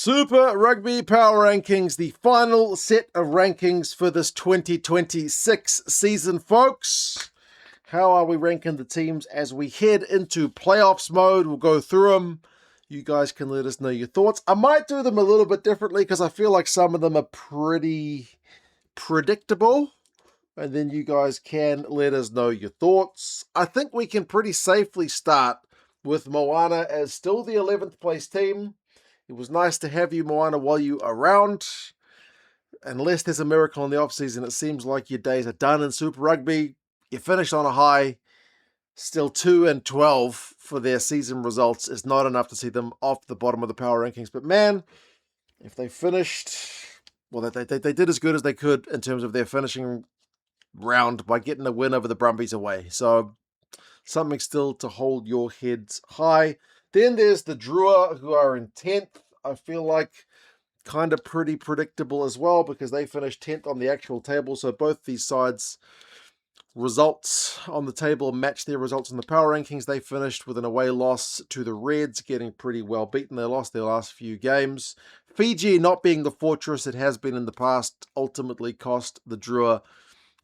Super Rugby Power Rankings, the final set of rankings for this 2026 season, folks. How are we ranking the teams as we head into playoffs mode? We'll go through them. You guys can let us know your thoughts. I might do them a little bit differently because I feel like some of them are pretty predictable. And then you guys can let us know your thoughts. I think we can pretty safely start with Moana as still the 11th place team. It was nice to have you, Moana, while you are around. Unless there's a miracle in the off-season, it seems like your days are done in Super Rugby. You finished on a high. Still 2-12 for their season results is not enough to see them off the bottom of the power rankings. But man, if they finished, well, they did as good as they could in terms of their finishing round by getting a win over the Brumbies away. So something still to hold your heads high. Then there's the Drua, who are in 10th. I feel like kind of pretty predictable as well because they finished 10th on the actual table. So both these sides' results on the table match their results in the power rankings. They finished with an away loss to the Reds, getting pretty well beaten. They lost their last few games. Fiji, not being the fortress it has been in the past, ultimately cost the Drua,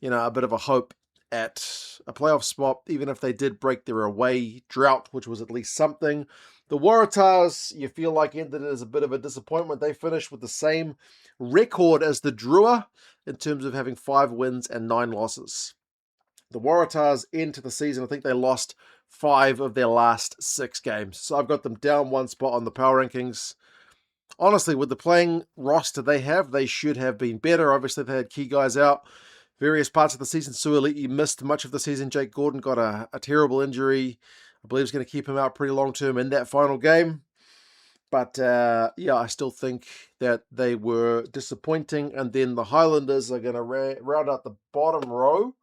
a bit of a hope at a playoff spot, even if they did break their away drought, which was at least something. The Waratahs, you feel like ended it as a bit of a disappointment. They finished with the same record as the Drua in terms of having 5 wins and 9 losses. The Waratahs into the season, I think they lost 5 of their last 6 games. So I've got them down 1 spot on the power rankings. Honestly, with the playing roster they have, they should have been better. Obviously, they had key guys out. Various parts of the season, Suoliti missed much of the season. Jake Gordon got a terrible injury. I believe it's going to keep him out pretty long term in that final game. But I still think that they were disappointing. And then the Highlanders are going to round out the bottom row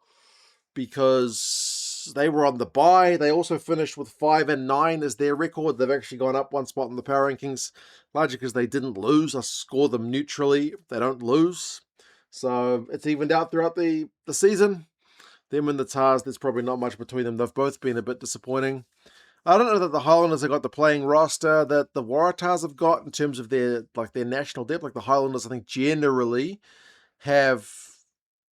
because they were on the bye. They also finished with 5-9 as their record. They've actually gone up 1 spot in the power rankings, largely because they didn't lose. I score them neutrally. They don't lose. So it's evened out throughout the season. Them and the Tars, there's probably not much between them. They've both been a bit disappointing. I don't know that the Highlanders have got the playing roster that the Waratahs have got in terms of their national depth. Like the Highlanders, I think generally have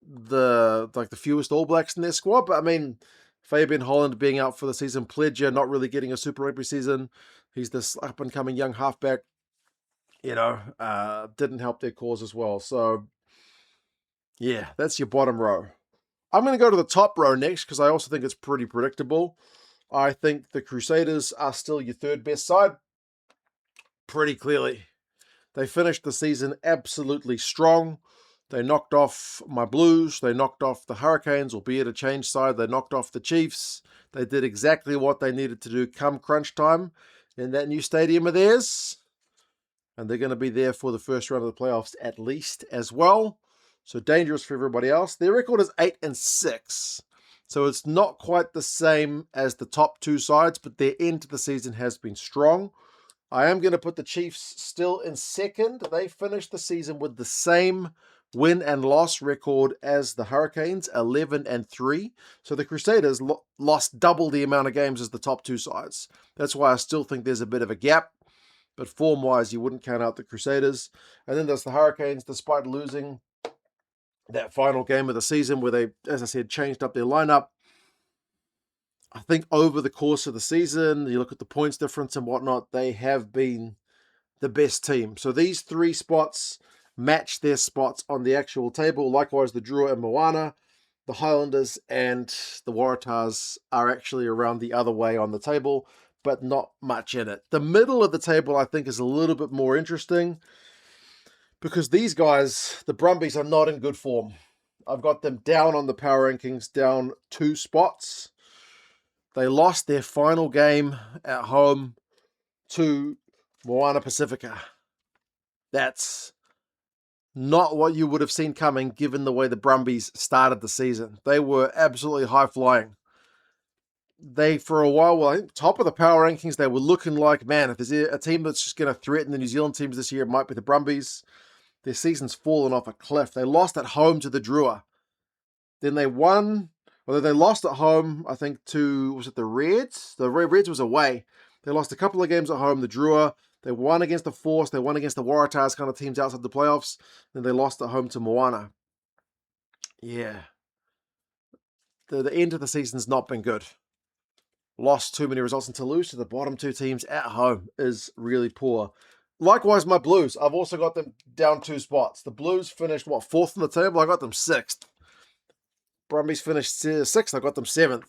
the fewest All Blacks in their squad. But I mean, Fabian Holland being out for the season, Pledger not really getting a Super Rugby season. He's this up and coming young halfback. Didn't help their cause as well. So yeah, that's your bottom row. I'm going to go to the top row next because I also think it's pretty predictable. I think the Crusaders are still your third best side. Pretty clearly. They finished the season absolutely strong. They knocked off my Blues. They knocked off the Hurricanes, albeit a change side. They knocked off the Chiefs. They did exactly what they needed to do come crunch time in that new stadium of theirs. And they're going to be there for the first round of the playoffs at least as well. So dangerous for everybody else. Their record is 8-6. So it's not quite the same as the top 2 sides, but their end to the season has been strong. I am going to put the Chiefs still in second. They finished the season with the same win and loss record as the Hurricanes, 11-3. So the Crusaders lost double the amount of games as the top 2 sides. That's why I still think there's a bit of a gap. But form-wise, you wouldn't count out the Crusaders. And then there's the Hurricanes, despite losing that final game of the season where they, as I said, changed up their lineup. I think over the course of the season, you look at the points difference and whatnot, they have been the best team. So these 3 spots match their spots on the actual table. Likewise, the Drua and Moana, the Highlanders and the Waratahs are actually around the other way on the table, but not much in it. The middle of the table, I think, is a little bit more interesting because these guys, the Brumbies, are not in good form. I've got them down on the power rankings, down 2 spots. They lost their final game at home to Moana Pacifica. That's not what you would have seen coming given the way the Brumbies started the season. They were absolutely high-flying. They, for a while, well, I think top of the power rankings, they were looking like, man, if there's a team that's just going to threaten the New Zealand teams this year, it might be the Brumbies. Their season's fallen off a cliff. They lost at home to the Drua. Then they won, although they lost at home, I think, to, was it the Reds? The Reds was away. They lost a couple of games at home, the Drua. They won against the Force. They won against the Waratahs, kind of teams outside the playoffs. Then they lost at home to Moana. Yeah. The end of the season's not been good. Lost too many results, and to lose to the bottom two teams at home is really poor. Likewise, my Blues. I've also got them down 2 spots. The Blues finished, 4th on the table? I got them 6th. Brumbies finished 6th. I got them 7th.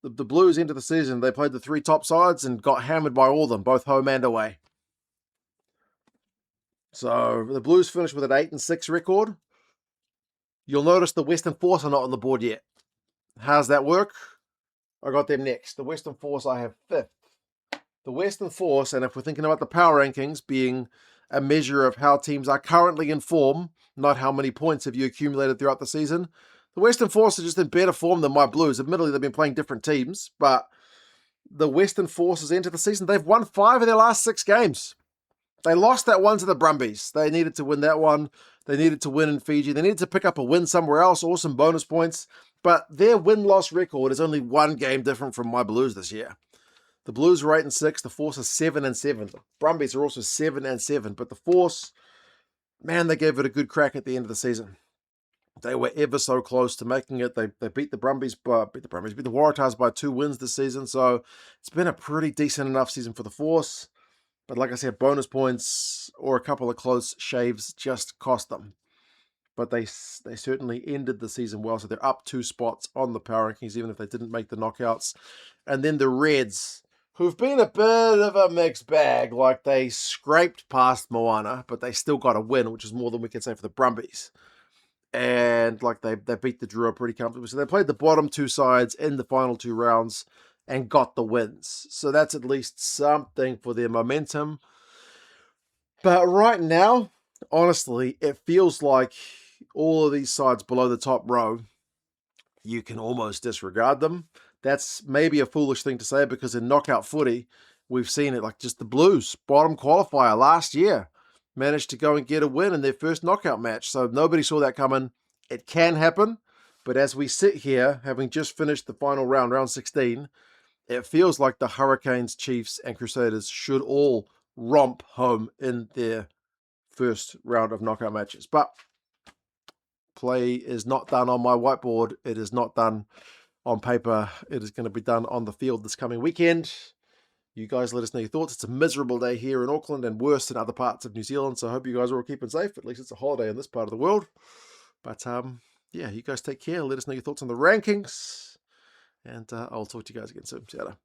The Blues ended the season. They played the 3 top sides and got hammered by all of them, both home and away. So the Blues finished with an 8-6 record. You'll notice the Western Force are not on the board yet. How's that work? I got them next. The Western Force I have 5th. The Western Force, and if we're thinking about the power rankings being a measure of how teams are currently in form, not how many points have you accumulated throughout the season, the Western Force are just in better form than my Blues. Admittedly, they've been playing different teams, but the Western Forces entered the season. They've won 5 of their last 6 games. They lost that one to the Brumbies. They needed to win that one. They needed to win in Fiji. They needed to pick up a win somewhere else or some bonus points. But their win-loss record is only 1 game different from my Blues this year. The Blues are 8-6. The Force is 7-7. The Brumbies are also 7-7. But the Force, man, they gave it a good crack at the end of the season. They were ever so close to making it. They beat the Waratahs by 2 wins this season. So it's been a pretty decent enough season for the Force. But like I said, bonus points or a couple of close shaves just cost them. But they certainly ended the season well. So they're up 2 spots on the power rankings, even if they didn't make the knockouts. And then the Reds, who've been a bit of a mixed bag. Like, they scraped past Moana, but they still got a win, which is more than we can say for the Brumbies. And like they beat the Drua pretty comfortably. So they played the bottom 2 sides in the final 2 rounds and got the wins. So that's at least something for their momentum. But right now, honestly, it feels like all of these sides below the top row, you can almost disregard them. That's maybe a foolish thing to say because in knockout footy, we've seen it. Like just the Blues, bottom qualifier last year, managed to go and get a win in their first knockout match. So nobody saw that coming. It can happen. But as we sit here, having just finished the final round, round 16, it feels like the Hurricanes, Chiefs, and Crusaders should all romp home in their first round of knockout matches. But play is not done on my whiteboard. It is not done on paper. It is going to be done on the field this coming weekend. You guys let us know your thoughts. It's a miserable day here in Auckland and worse in other parts of New Zealand. So I hope you guys are all keeping safe. At least it's a holiday in this part of the world. But yeah, you guys take care. Let us know your thoughts on the rankings. And I'll talk to you guys again soon. See you later.